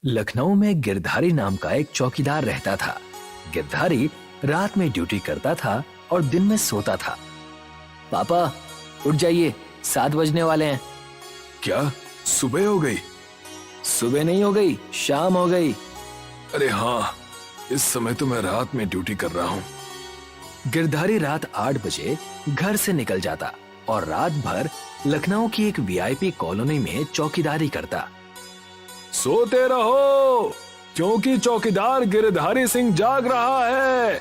लखनऊ में गिरधारी नाम का एक चौकीदार रहता था। गिरधारी रात में ड्यूटी करता था और दिन में सोता था। पापा उठ जाइए, 7 बजने वाले हैं। क्या सुबह हो गई? सुबह नहीं हो गई, शाम हो गई। अरे हाँ, इस समय तो मैं रात में ड्यूटी कर रहा हूँ। गिरधारी रात 8 बजे घर से निकल जाता और रात भर लखनऊ की एक वीआईपी कॉलोनी में चौकीदारी करता। सोते रहो, क्योंकि चौकीदार गिरधारी सिंह जाग रहा है।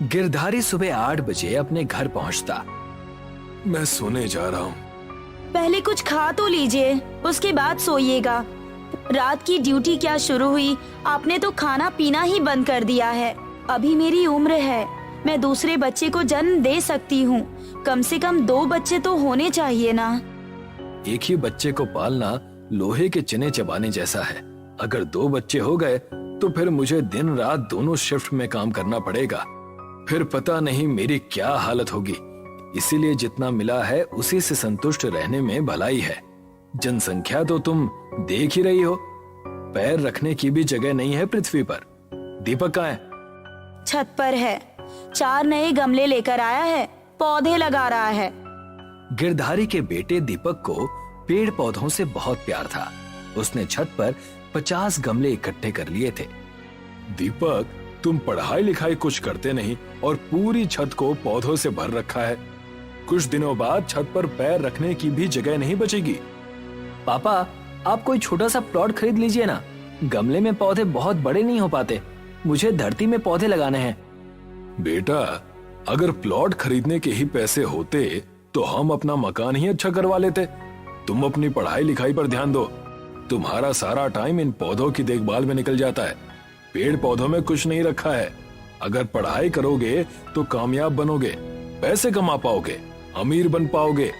गिरधारी सुबह 8 बजे अपने घर पहुंचता। मैं सोने जा रहा हूँ। पहले कुछ खा तो लीजिए, उसके बाद सोइएगा। रात की ड्यूटी क्या शुरू हुई, आपने तो खाना पीना ही बंद कर दिया है। अभी मेरी उम्र है, मैं दूसरे बच्चे को जन्म दे सकती हूँ। कम से कम 2 बच्चे तो होने चाहिए ना। एक ही बच्चे को पालना लोहे के चने चबाने जैसा है। अगर 2 बच्चे हो गए तो फिर मुझे दिन रात दोनों शिफ्ट में काम करना पड़ेगा। फिर पता नहीं मेरी क्या हालत होगी। इसीलिए जितना मिला है उसी से संतुष्ट रहने में भलाई है। जनसंख्या तो तुम देख ही रही हो, पैर रखने की भी जगह नहीं है पृथ्वी पर। दीपक कहाँ है? छत पर है, 4 नए गमले लेकर आया है, पौधे लगा रहा है। गिरधारी के बेटे दीपक को पेड़ पौधों से बहुत प्यार था। उसने छत पर 50 गमले इकट्ठे कर लिए थे। दीपक, तुम पढ़ाई लिखाई कुछ करते नहीं और पूरी छत को पौधों से भर रखा है। कुछ दिनों बाद छत पर पैर रखने की भी जगह नहीं बचेगी। पापा, आप कोई छोटा सा प्लॉट खरीद लीजिए ना। गमले में पौधे बहुत बड़े नहीं हो पाते। मुझे धरती में पौधे लगाने हैं। बेटा, अगर प्लॉट खरीदने के ही पैसे होते तो हम अपना मकान ही अच्छा करवा लेते। तुम अपनी पढ़ाई लिखाई पर ध्यान दो। तुम्हारा सारा टाइम इन पौधों की देखभाल में निकल जाता है। पेड़ पौधों में कुछ नहीं रखा है। अगर पढ़ाई करोगे तो कामयाब बनोगे, पैसे कमा पाओगे, अमीर बन पाओगे।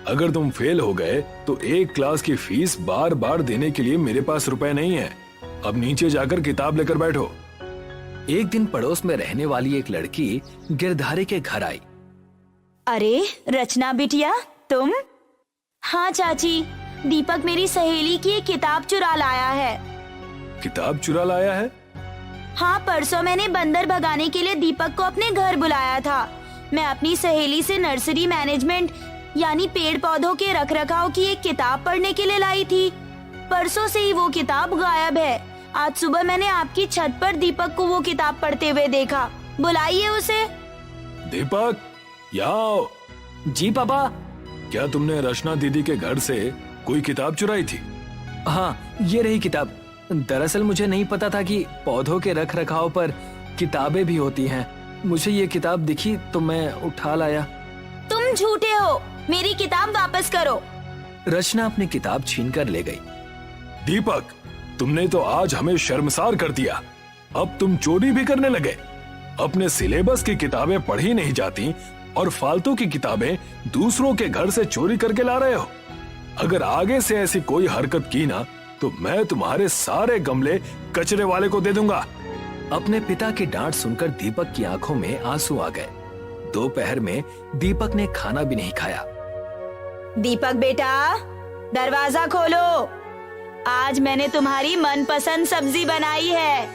अगर तुम फेल हो गए तो 1 क्लास की फीस बार बार देने के लिए मेरे पास रुपए नहीं है। अब नीचे जाकर किताब लेकर बैठो। एक दिन पड़ोस में रहने वाली एक लड़की गिरधारी के घर आई। अरे रचना बिटिया, तुम? हाँ चाची, दीपक मेरी सहेली की एक किताब चुरा लाया है। किताब चुरा लाया है? हाँ, परसों मैंने बंदर भगाने के लिए दीपक को अपने घर बुलाया था। मैं अपनी सहेली से नर्सरी मैनेजमेंट यानी पेड़ पौधों के रखरखाव की एक किताब पढ़ने के लिए लाई थी। परसों से ही वो किताब गायब है। आज सुबह मैंने आपकी छत पर दीपक को वो किताब पढ़ते हुए देखा। बुलाइए उसे। दीपक, यहाँ आओ। जी पापा। क्या तुमने रचना दीदी के घर से कोई किताब चुराई थी? हाँ, ये रही किताब। दरअसल मुझे नहीं पता था कि पौधों के रख रखाव पर किताबें भी होती हैं। मुझे ये किताब दिखी तो मैं उठा लाया। तुम झूठे हो, मेरी किताब वापस करो। रचना अपनी किताब छीनकर ले गई। दीपक, तुमने तो आज हमें शर्मसार कर दिया। अब तुम चोरी भी करने लगे। अपने सिलेबस की किताबें पढ़ी नहीं जाती और फालतू की किताबें दूसरों के घर से चोरी करके ला रहे हो। अगर आगे से ऐसी कोई हरकत की ना तो मैं तुम्हारे सारे गमले कचरे वाले को दे दूंगा। अपने पिता की डांट सुनकर दीपक की आंखों में आंसू आ गए। दोपहर में दीपक ने खाना भी नहीं खाया। दीपक बेटा, दरवाजा खोलो। आज मैंने तुम्हारी मनपसंद सब्जी बनाई है।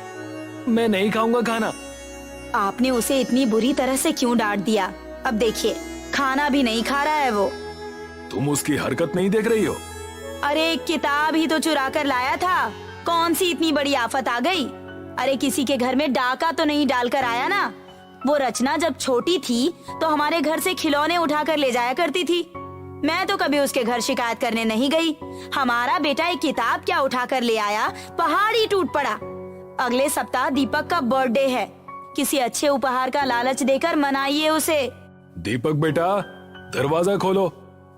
मैं नहीं खाऊंगा खाना। आपने उसे इतनी बुरी तरह से क्यों डांट दिया? अब देखिए, खाना भी नहीं खा रहा है वो। तुम उसकी हरकत नहीं देख रही हो? अरे किताब ही तो चुरा कर लाया था, कौन सी इतनी बड़ी आफत आ गई? अरे किसी के घर में डाका तो नहीं डालकर आया ना। वो रचना जब छोटी थी तो हमारे घर से खिलौने उठाकर ले जाया करती थी। मैं तो कभी उसके घर शिकायत करने नहीं गई। हमारा बेटा एक किताब क्या उठाकर ले आया, पहाड़ ही टूट पड़ा। अगले सप्ताह दीपक का बर्थडे है, किसी अच्छे उपहार का लालच देकर मनाइए उसे। दीपक बेटा, दरवाजा खोलो।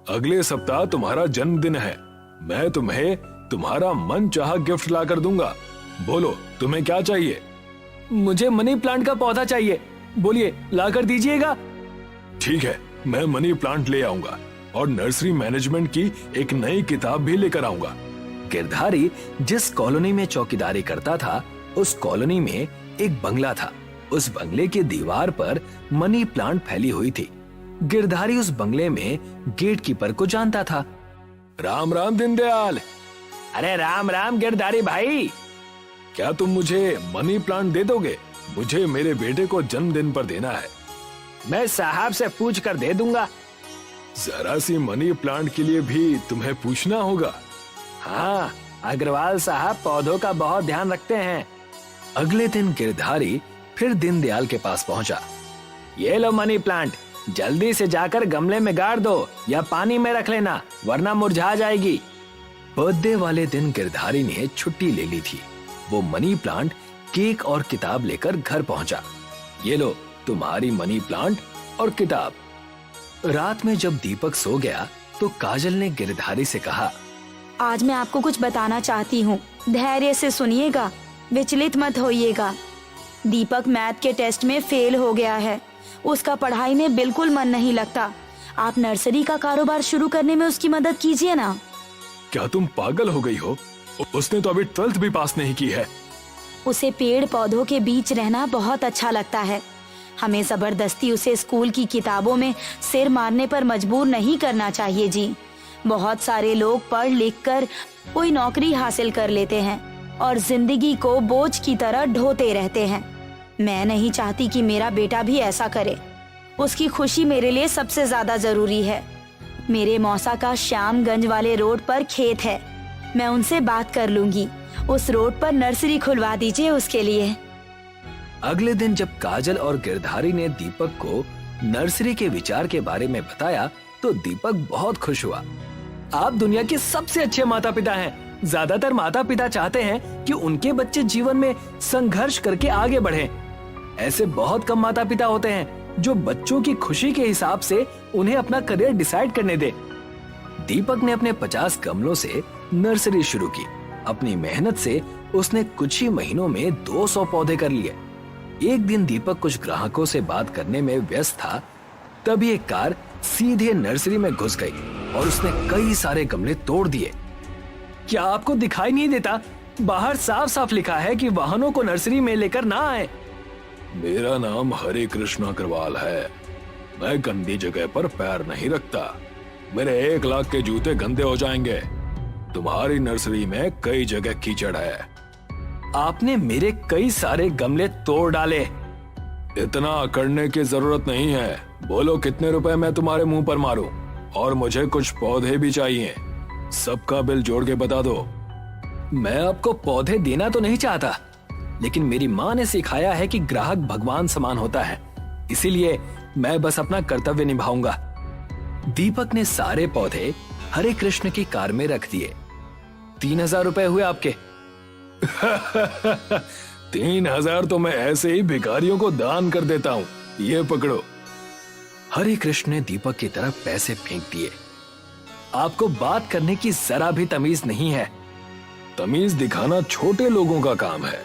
अगले सप्ताह तुम्हारा जन्मदिन है। मैं तुम्हें तुम्हारा मनचाहा गिफ्ट ला कर दूंगा। बोलो, तुम्हें क्या चाहिए? मुझे मनी प्लांट का पौधा चाहिए। बोलिए, ला कर दीजिएगा। ठीक है, मैं मनी प्लांट ले आऊंगा और नर्सरी मैनेजमेंट की एक नई किताब भी लेकर आऊंगा। गिरधारी जिस कॉलोनी में चौकीदारी करता था उस कॉलोनी में एक बंगला था। उस बंगले की दीवार पर मनी प्लांट फैली हुई थी। गिरधारी उस बंगले में गेट कीपर को जानता था। राम राम दीनदयाल। अरे राम राम गिरधारी भाई। क्या तुम मुझे मनी प्लांट दे दोगे? मुझे मेरे बेटे को जन्मदिन पर देना है। मैं साहब से पूछ कर दे दूंगा। जरा सी मनी प्लांट के लिए भी तुम्हें पूछना होगा। हाँ, अग्रवाल साहब पौधों का बहुत ध्यान रखते हैं। अगले दिन गिरधारी फिर दीनदयाल के पास पहुंचा। ये लो मनी प्लांट, जल्दी से जाकर गमले में गाड़ दो या पानी में रख लेना, वरना मुरझा जाएगी। बर्थडे वाले दिन गिरधारी ने छुट्टी ले ली थी। वो मनी प्लांट, केक और किताब लेकर घर पहुंचा। ये लो तुम्हारी मनी प्लांट और किताब। रात में जब दीपक सो गया तो काजल ने गिरधारी से कहा, आज मैं आपको कुछ बताना चाहती हूँ, धैर्य से सुनिएगा, विचलित मत होइएगा। दीपक मैथ के टेस्ट में फेल हो गया है। उसका पढ़ाई में बिल्कुल मन नहीं लगता। आप नर्सरी का कारोबार शुरू करने में उसकी मदद कीजिए ना। क्या तुम पागल हो गई हो? उसने तो अभी 12th भी पास नहीं की है। उसे पेड़ पौधों के बीच रहना बहुत अच्छा लगता है। हमें जबरदस्ती उसे स्कूल की किताबों में सिर मारने पर मजबूर नहीं करना चाहिए जी। बहुत सारे लोग पढ़ लिख कर कोई नौकरी हासिल कर लेते हैं और जिंदगी को बोझ की तरह ढोते रहते हैं। मैं नहीं चाहती कि मेरा बेटा भी ऐसा करे। उसकी खुशी मेरे लिए सबसे ज्यादा जरूरी है। मेरे मौसा का श्यामगंज वाले रोड पर खेत है, मैं उनसे बात कर लूंगी। उस रोड पर नर्सरी खुलवा दीजिए उसके लिए। अगले दिन जब काजल और गिरधारी ने दीपक को नर्सरी के विचार के बारे में बताया तो दीपक बहुत खुश हुआ। आप दुनिया के सबसे अच्छे माता पिता हैं। ज्यादातर माता पिता चाहते हैं कि उनके बच्चे जीवन में संघर्ष करके आगे बढ़ें। ऐसे बहुत कम माता पिता होते हैं जो बच्चों की खुशी के हिसाब से उन्हें अपना करियर डिसाइड करने दे। दीपक ने अपने 50 गमलों से नर्सरी शुरू की। अपनी मेहनत से उसने कुछ ही महीनों में 200 पौधे कर लिए। एक दिन दीपक कुछ ग्राहकों से बात करने में व्यस्त था, तभी एक कार सीधे नर्सरी में घुस गई और उसने कई सारे गमले तोड़ दिए। क्या आपको दिखाई नहीं देता? बाहर साफ साफ लिखा है कि वाहनों को नर्सरी में लेकर ना आए। मेरा नाम हरे कृष्ण अग्रवाल है। मैं गंदी जगह पर पैर नहीं रखता। मेरे 1 लाख के जूते गंदे हो जाएंगे। तुम्हारी नर्सरी में कई जगह कीचड़ है। आपने मेरे कई सारे गमले तोड़ डाले। इतना अकड़ने की जरूरत नहीं है। बोलो कितने रुपए मैं तुम्हारे मुंह पर मारूं? और मुझे कुछ पौधे भी चाहिए। सबका बिल जोड़ के बता दो। मैं आपको पौधे देना तो नहीं चाहता, लेकिन मेरी माँ ने सिखाया है कि ग्राहक भगवान समान होता है, इसीलिए मैं बस अपना कर्तव्य निभाऊंगा। दीपक ने सारे पौधे हरे कृष्ण की कार में रख दिए। 3000 रुपए हुए आपके। 3000 तो मैं ऐसे ही भिखारियों को दान कर देता हूँ। ये पकड़ो। हरे कृष्ण ने दीपक की तरफ पैसे फेंक दिए। आपको बात करने की जरा भी तमीज नहीं है। तमीज दिखाना छोटे लोगों का काम है।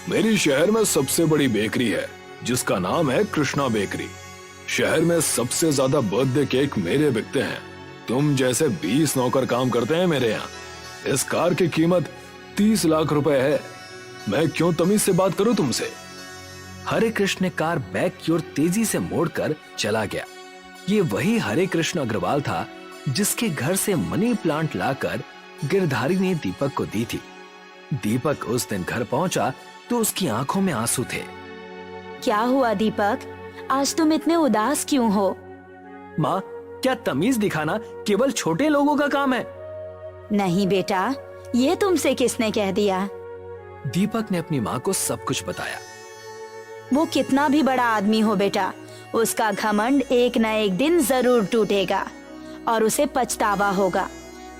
मेरी शहर में सबसे बड़ी बेकरी है जिसका नाम है कृष्णा बेकरी। शहर में सबसे ज्यादा बर्थडे केक मेरे बिकते हैं। तुम जैसे 20 नौकर काम करते हैं मेरे यहाँ। इस कार की कीमत 30 लाख रुपए है। मैं क्यों तमीज से बात करूं तुमसे? हरे कृष्ण ने कार बैक की ओर तेजी से मोड़कर चला गया। ये वही हरे कृष्ण अग्रवाल था जिसके घर से मनी प्लांट लाकर गिरधारी ने दीपक को दी थी। दीपक उस दिन घर पहुंचा तो उसकी आंखों में आंसू थे। क्या हुआ दीपक, आज तुम इतने उदास क्यों हो? माँ, क्या तमीज दिखाना केवल छोटे लोगों का काम है? नहीं बेटा, ये तुमसे किसने कह दिया? दीपक ने अपनी माँ को सब कुछ बताया। वो कितना भी बड़ा आदमी हो बेटा, उसका घमंड एक न एक दिन जरूर टूटेगा और उसे पछतावा होगा।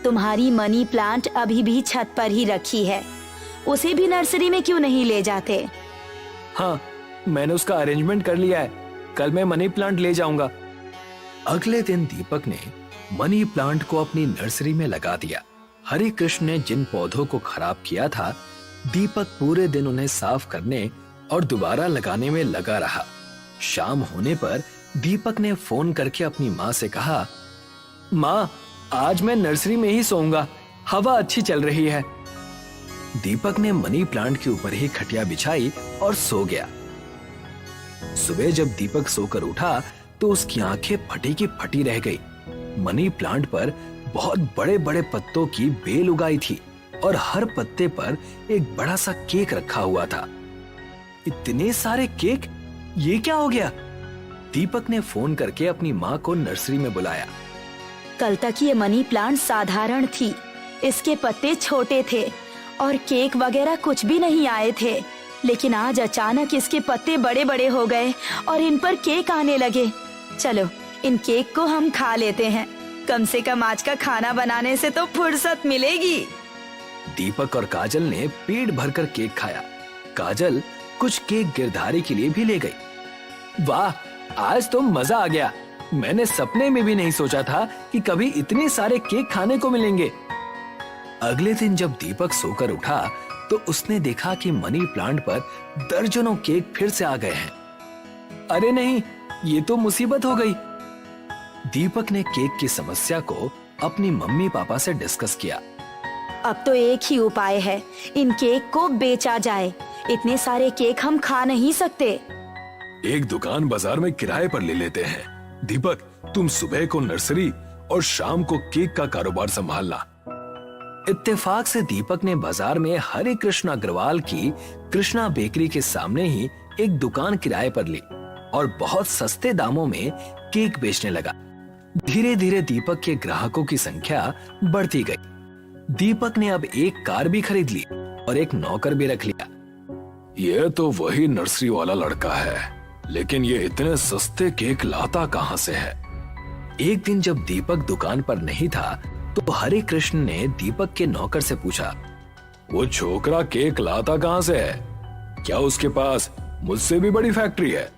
तुम्हारी मनी प्लांट अभी भी छत पर ही रखी है, उसे भी नर्सरी में क्यों नहीं ले जाते? हाँ, मैंने उसका अरेंजमेंट कर लिया है। कल मैं मनी प्लांट ले जाऊंगा। अगले दिन दीपक ने मनी प्लांट को अपनी नर्सरी में लगा दिया। हरे कृष्ण ने जिन पौधों को खराब किया था, दीपक पूरे दिन उन्हें साफ करने और दोबारा लगाने में लगा रहा। शाम होने पर दीपक ने फोन करके अपनी माँ से कहा, माँ, आज मैं नर्सरी में ही सोऊंगा, हवा अच्छी चल रही है। दीपक ने मनी प्लांट के ऊपर ही खटिया बिछाई और सो गया। सुबह जब दीपक सोकर उठा तो उसकी आंखें फटी की फटी रह गई। मनी प्लांट पर बहुत बड़े बड़े पत्तों की बेल उगाई थी। और हर पत्ते पर एक बड़ा सा केक रखा हुआ था। इतने सारे केक, ये क्या हो गया? दीपक ने फोन करके अपनी माँ को नर्सरी में बुलाया। कल तक ये मनी प्लांट साधारण थी, इसके पत्ते छोटे थे और केक वगैरह कुछ भी नहीं आए थे, लेकिन आज अचानक इसके पत्ते बड़े बड़े हो गए और इन पर केक आने लगे। चलो इन केक को हम खा लेते हैं, कम से कम आज का खाना बनाने से तो फुर्सत मिलेगी। दीपक और काजल ने पेट भरकर केक खाया। काजल कुछ केक गिरधारी के लिए भी ले गई। वाह, आज तो मजा आ गया। मैंने सपने में भी नहीं सोचा था कि कभी इतने सारे केक खाने को मिलेंगे। अगले दिन जब दीपक सोकर उठा तो उसने देखा कि मनी प्लांट पर दर्जनों केक फिर से आ गए हैं। अरे नहीं, ये तो मुसीबत हो गई। दीपक ने केक की समस्या को अपनी मम्मी पापा से डिस्कस किया। अब तो एक ही उपाय है, इन केक को बेचा जाए। इतने सारे केक हम खा नहीं सकते। एक दुकान बाजार में किराए पर ले लेते हैं। दीपक, तुम सुबह को नर्सरी और शाम को केक का कारोबार संभालना। इत्तेफाक से दीपक ने बाजार में हरे कृष्ण अग्रवाल की कृष्णा बेकरी के सामने ही एक दुकान किराए पर ली और बहुत सस्ते दामों में केक बेचने लगा। धीरे धीरे दीपक के ग्राहकों की संख्या बढ़ती गई। दीपक ने अब एक कार भी खरीद ली और एक नौकर भी रख लिया। यह तो वही नर्सरी वाला लड़का है, लेकिन ये इतने सस्ते केक लाता कहां से है? एक दिन जब दीपक दुकान पर नहीं था तो हरे कृष्ण ने दीपक के नौकर से पूछा, वो छोकरा केक लाता कहां से है? क्या उसके पास मुझसे भी बड़ी फैक्ट्री है?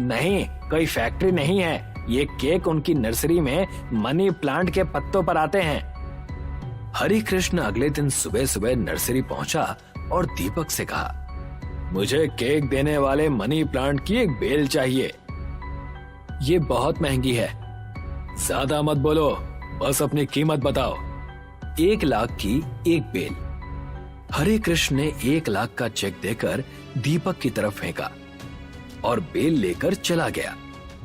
नहीं, कोई फैक्ट्री नहीं है। ये केक उनकी नर्सरी में मनी प्लांट के पत्तों पर आते हैं। हरे कृष्ण अगले दिन सुबह सुबह नर्सरी पहुंचा और दीपक से कहा, मुझे केक देने वाले मनी प्लांट की एक बेल चाहिए। ये बहुत महंगी है। ज्यादा मत बोलो, बस अपनी कीमत बताओ। 1 लाख की एक बेल। हरे कृष्ण ने 1 लाख का चेक देकर दीपक की तरफ फेंका और बेल लेकर चला गया।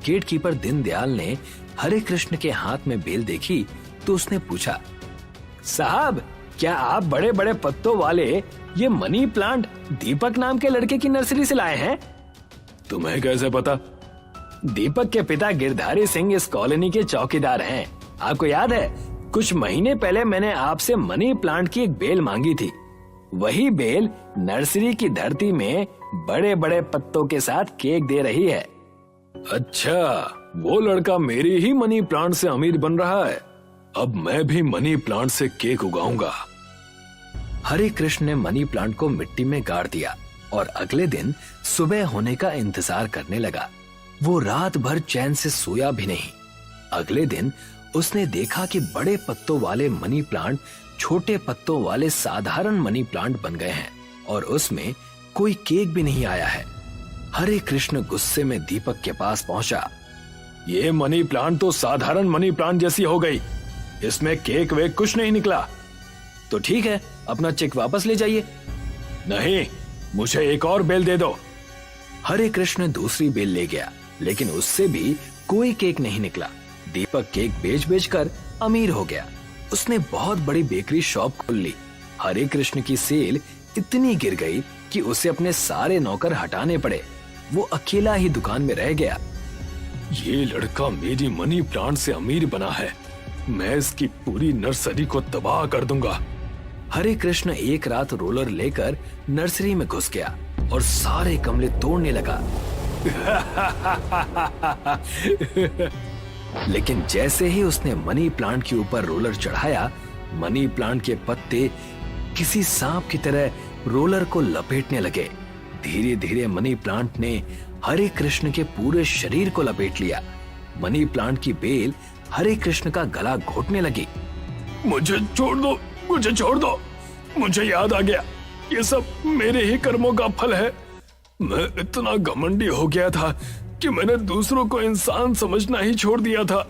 गेटकीपर दीनदयाल ने हरे कृष्ण के हाथ में बेल देखी तो उसने पूछा, साहब, क्या आप बड़े बड़े पत्तों वाले ये मनी प्लांट दीपक नाम के लड़के की नर्सरी से लाए हैं? तुम्हें कैसे पता? दीपक के पिता गिरधारी सिंह इस कॉलोनी के चौकीदार हैं। आपको याद है, कुछ महीने पहले मैंने आपसे मनी प्लांट की एक बेल मांगी थी। वही बेल नर्सरी की धरती में बड़े बड़े पत्तों के साथ केक दे रही है। अच्छा, वो लड़का मेरी ही मनी प्लांट से अमीर बन रहा है। अब मैं भी मनी प्लांट से केक उगाऊंगा। हरे कृष्ण ने मनी प्लांट को मिट्टी में गाड़ दिया और अगले दिन सुबह होने का इंतजार करने लगा। वो रात भर चैन से सोया भी नहीं। अगले दिन उसने देखा कि बड़े पत्तों वाले मनी प्लांट छोटे पत्तों वाले साधारण मनी प्लांट बन गए हैं और उसमें कोई केक भी नहीं आया है। हरे कृष्ण गुस्से में दीपक के पास पहुंचा। ये मनी प्लांट तो साधारण मनी प्लांट जैसी हो गई, इसमें केक वेक कुछ नहीं निकला। तो ठीक है, अपना चेक वापस ले जाइए। नहीं, मुझे एक और बेल दे दो। हरे कृष्ण दूसरी बेल ले गया, लेकिन उससे भी कोई केक नहीं निकला। दीपक केक बेच बेच कर अमीर हो गया। उसने बहुत बड़ी बेकरी शॉप खोल ली। हरे कृष्ण की सेल इतनी गिर गई कि उसे अपने सारे नौकर हटाने पड़े। वो अकेला ही दुकान में रह गया। ये लड़का मेरी मनी प्लांट से अमीर बना है, मैं इसकी पूरी नर्सरी को तबाह कर दूंगा। हरे कृष्ण एक रात रोलर लेकर नर्सरी में घुस गया और सारे गमले तोड़ने लगा। लेकिन जैसे ही उसने मनी प्लांट के ऊपर रोलर चढ़ाया, मनी प्लांट के पत्ते किसी सांप की तरह रोलर को लपेटने लगे। धीरे धीरे मनी प्लांट ने हरे कृष्ण के पूरे शरीर को लपेट लिया। मनी प्लांट की बेल हरे कृष्ण का गला घोटने लगी। मुझे छोड़ दो, मुझे छोड़ दो। मुझे याद आ गया, ये सब मेरे ही कर्मों का फल है। मैं इतना घमंडी हो गया था कि मैंने दूसरों को इंसान समझना ही छोड़ दिया था।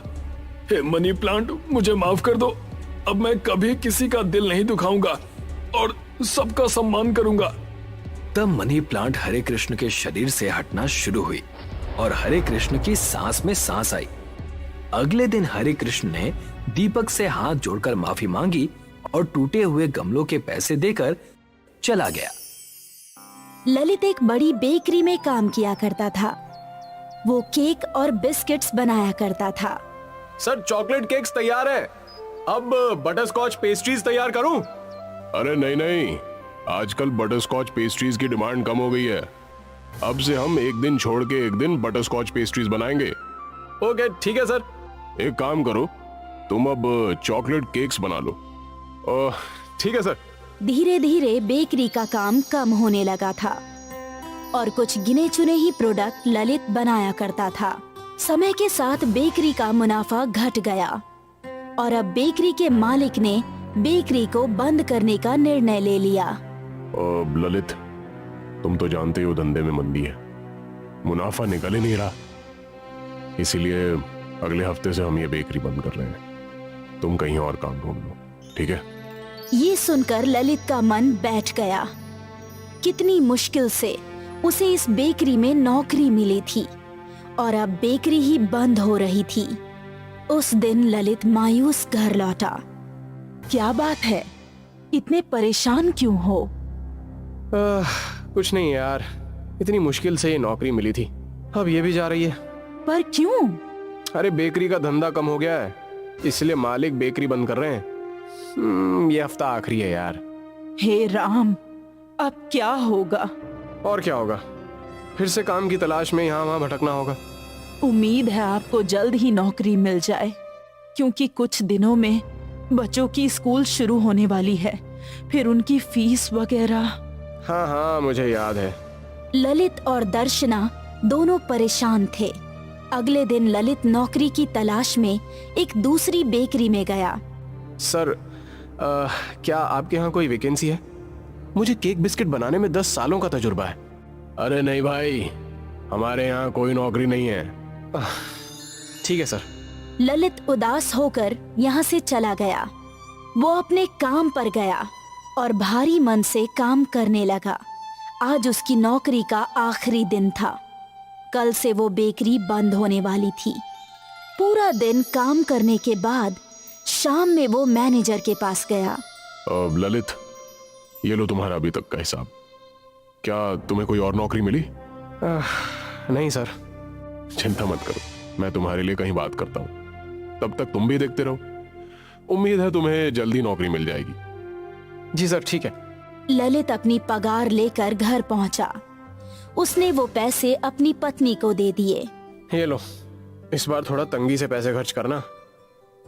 हे मनी प्लांट, मुझे माफ कर दो। अब मैं कभी किसी का दिल नहीं दुखाऊंगा और सबका सम्मान करूंगा। तब मनी प्लांट हरे कृष्ण के शरीर से हटना शुरू हुई और हरे कृष्ण की सांस में सांस आई। अगले दिन हरे कृष्ण ने दीपक से हाथ जोड़कर माफी मांगी और टूटे हुए गमलों के पैसे देकर चला गया। ललित एक बड़ी बेकरी में काम किया करता था। वो केक और बिस्किट्स बनाया करता था। सर चॉकलेट केक्स तैयार है, अब बटर स्कॉच पेस्ट्रीज तैयार करूं? अरे नहीं नहीं, आजकल बटर स्कॉच पेस्ट्रीज की डिमांड कम हो गई है। अब से हम एक दिन छोड़ के एक दिन बटर स्कॉच पेस्ट्रीज बनाएंगे। ओके ठीक है सर। एक काम करो, तुम अब चॉकलेट केक्स बना लो। ठीक है सर। धीरे धीरे बेकरी का काम कम होने लगा था और कुछ गिने चुने ही प्रोडक्ट ललित बनाया करता था। समय के साथ बेकरी का मुनाफा घट गया और अब बेकरी के मालिक ने बेकरी को बंद करने का निर्णय ले लिया। ललित, तुम तो जानते हो धंधे में मंदी है, मुनाफा निकल ही नहीं रहा, इसीलिए अगले हफ्ते से हम ये बेकरी बंद कर रहे हैं। तुम कहीं और काम ढूंढ लो, ठीक है? ये सुनकर ललित का मन बैठ गया। कितनी मुश्किल से उसे इस बेकरी में नौकरी मिली थी और अब बेकरी ही बंद हो रही थी। उस दिन ललित मायूस घर लौटा। क्या बात है, इतने परेशान क्यों हो? कुछ नहीं यार, इतनी मुश्किल से ये नौकरी मिली थी, अब ये भी जा रही है। पर क्यों? अरे बेकरी का धंधा कम हो गया है, इसलिए मालिक बेकरी बंद कर रहे हैं। ये हफ्ता आखिरी है यार। हे राम, अब क्या होगा? और क्या होगा, फिर से काम की तलाश में यहाँ वहाँ भटकना होगा। उम्मीद है आपको जल्द ही नौकरी मिल जाए, क्योंकि कुछ दिनों में बच्चों की स्कूल शुरू होने वाली है, फिर उनकी फीस वगैरह। हाँ हाँ मुझे याद है। ललित और दर्शना दोनों परेशान थे। अगले दिन ललित नौकरी की तलाश में एक दूसरी बेकरी में गया। सर क्या आपके यहाँ कोई वैकेंसी है? मुझे केक बिस्किट बनाने में 10 सालों का तजुर्बा है। अरे नहीं भाई, हमारे यहाँ कोई नौकरी नहीं है। ठीक है सर। ललित उदास होकर यहाँ से चला गया। वो अपने काम पर गया और भारी मन से काम करने लगा। आज उसकी नौकरी का आखिरी दिन था। कल से वो बेकरी बंद होने वाली थी। पूरा दिन काम करने के बाद शाम में वो मैनेजर के पास गया। ललित, ये लो तुम्हारा अभी तक का हिसाब। क्या तुम्हें कोई और नौकरी मिली? नहीं सर। चिंता मत करो, मैं तुम्हारे लिए कहीं बात करता हूँ, तब तक तुम भी देखते रहो। उम्मीद है तुम्हें जल्दी नौकरी मिल जाएगी। जी सर ठीक है। ललित अपनी पगार लेकर घर पहुंचा। उसने वो पैसे अपनी पत्नी को दे दिए। ये लो, इस बार थोड़ा तंगी से पैसे खर्च करना,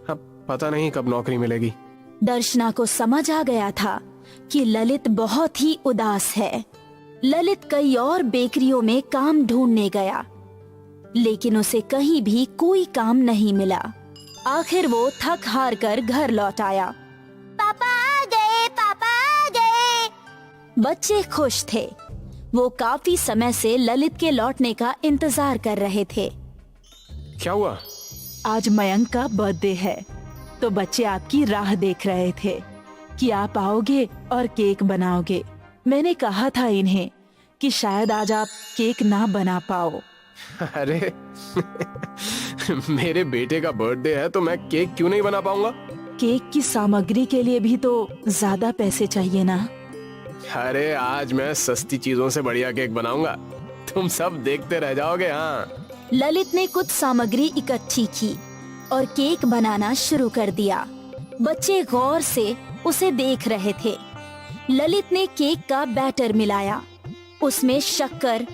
अब पता नहीं कब नौकरी मिलेगी। दर्शना को समझ आ गया था कि ललित बहुत ही उदास है। ललित कई और बेकरियों में काम ढूंढने गया, लेकिन उसे कहीं भी कोई काम नहीं मिला। आखिर वो थक हार कर घर लौट आया। पापा आ गए, पापा आ गए। बच्चे खुश थे। वो काफी समय से ललित के लौटने का इंतजार कर रहे थे। क्या हुआ? आज मयंक का बर्थडे है, तो बच्चे आपकी राह देख रहे थे कि आप आओगे और केक बनाओगे। मैंने कहा था इन्हें कि शायद आज आप केक ना बना पाओ। अरे मेरे बेटे का बर्थडे है तो मैं केक क्यों नहीं बना पाऊंगा? केक की सामग्री के लिए भी तो ज्यादा पैसे चाहिए ना। अरे आज मैं सस्ती चीजों से बढ़िया केक बनाऊंगा, तुम सब देखते रह जाओगे। हाँ। ललित ने कुछ सामग्री इकट्ठी की और केक बनाना शुरू कर दिया। बच्चे गौर से उसे देख रहे थे। ललित ने केक का बैटर मिलाया, उसमें शक्कर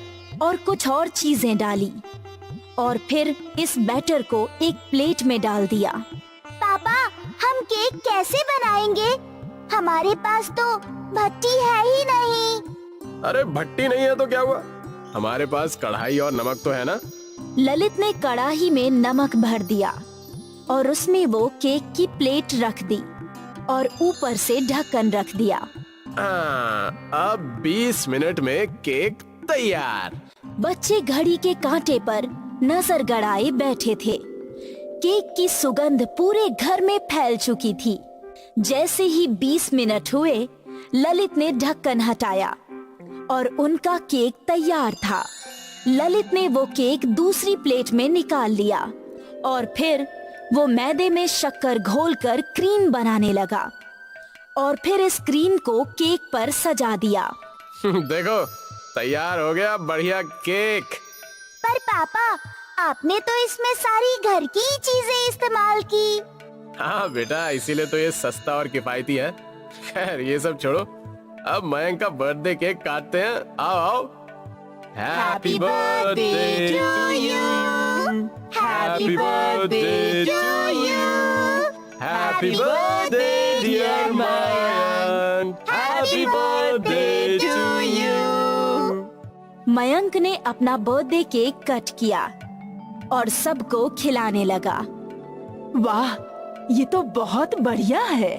और कुछ और चीजें डाली और फिर इस बैटर को एक प्लेट में डाल दिया। पापा, हम केक कैसे बनाएंगे? हमारे पास तो भट्टी है ही नहीं। अरे भट्टी नहीं है तो क्या हुआ, हमारे पास कढ़ाई और नमक तो है ना। ललित ने कढ़ाई में नमक भर दिया और उसमें वो केक की प्लेट रख दी और ऊपर से ढक्कन रख दिया। अब 20 मिनट में केक तैयार। बच्चे घड़ी के कांटे पर नजर गड़ाए बैठे थे। केक की सुगंध पूरे घर में फैल चुकी थी। जैसे ही 20 मिनट हुए, ललित ने ढक्कन हटाया और उनका केक तैयार था। ललित ने वो केक दूसरी प्लेट में निकाल लिया और फिर वो मैदे में शक्कर घोलकर क्रीम बनाने लगा। और फिर इस क्रीम को केक पर सजा दिया। देखो तैयार हो गया बढ़िया केक। पर पापा, आपने तो इसमें सारी घर की ही चीजें इस्तेमाल की। हाँ बेटा, इसीलिए तो ये सस्ता और किफायती है। खैर ये सब छोड़ो, अब मयंक का बर्थडे केक काटते हैं। आओ आओ। Happy birthday to you, happy birthday to you, happy birthday dear Mayank, happy birthday to you. Mayank ने अपना बर्थडे केक कट किया और सबको खिलाने लगा। वाह, ये तो बहुत बढ़िया है।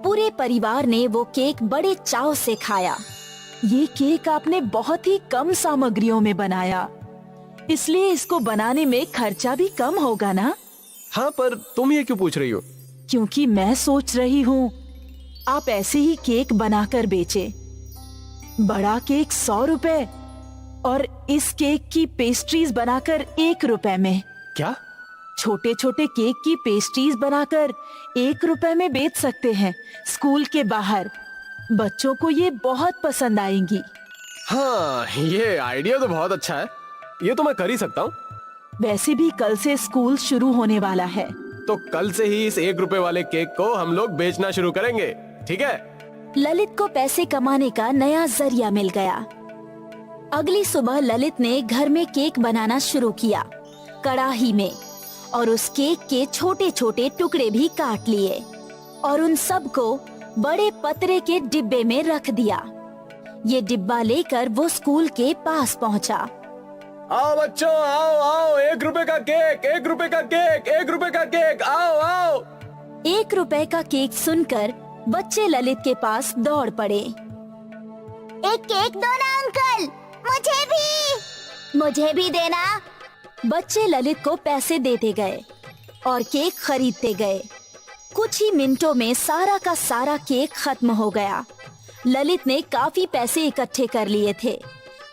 पूरे परिवार ने वो केक बड़े चाव से खाया। ये केक आपने बहुत ही कम सामग्रियों में बनाया, इसलिए इसको बनाने में खर्चा भी कम होगा ना? हाँ, पर तुम ये क्यों पूछ रही हो? क्योंकि मैं सोच रही हूँ आप ऐसे ही केक बनाकर बेचे। बड़ा केक 100 रुपए और इस केक की पेस्ट्रीज बनाकर 1 रुपए में। क्या? छोटे छोटे केक की पेस्ट्रीज बनाकर 1 रुपए में बेच सकते हैं स्कूल के बाहर। बच्चों को ये बहुत पसंद आएंगी। हाँ, ये आइडिया तो बहुत अच्छा है। ये तो मैं कर ही सकता हूँ। वैसे भी कल से स्कूल शुरू होने वाला है। तो कल से ही इस 1 रुपए वाले केक को हम लोग बेचना शुरू करेंगे, ठीक है? ललित को पैसे कमाने का नया जरिया मिल गया। अगली सुबह ललित ने घर में केक बनाना शुरू किया, कड़ाही में, और उस केक के छोटे छोटे टुकड़े भी काट लिए और उन सब को बड़े पतरे के डिब्बे में रख दिया। ये डिब्बा लेकर वो स्कूल के पास पहुंचा। आओ बच्चों, आओ आओ, 1 रुपए का केक, 1 रुपए का केक, 1 रुपए का केक, आओ आओ। 1 रुपए का केक सुनकर बच्चे ललित के पास दौड़ पड़े। एक केक दो ना अंकल, मुझे भी देना। बच्चे ललित को पैसे देते गए और केक खरीदते गए। कुछ ही मिनटों में सारा का सारा केक खत्म हो गया। ललित ने काफी पैसे इकट्ठे कर लिए थे।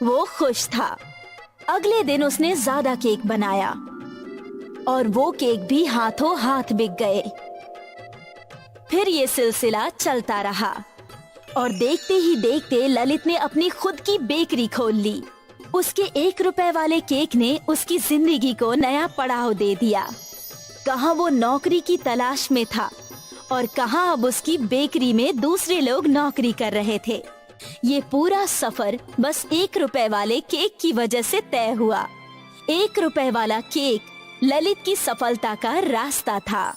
वो खुश था। अगले दिन उसने ज्यादा केक बनाया और वो केक भी हाथों हाथ बिक गए। फिर ये सिलसिला चलता रहा और देखते ही देखते ललित ने अपनी खुद की बेकरी खोल ली। उसके 1 रुपए वाले केक ने उसकी जिंदगी को नया पड़ाव दे दिया। कहाँ वो नौकरी की तलाश में था और कहाँ अब उसकी बेकरी में दूसरे लोग नौकरी कर रहे थे। ये पूरा सफर बस 1 रुपए वाले केक की वजह से तय हुआ। 1 रुपए वाला केक ललित की सफलता का रास्ता था।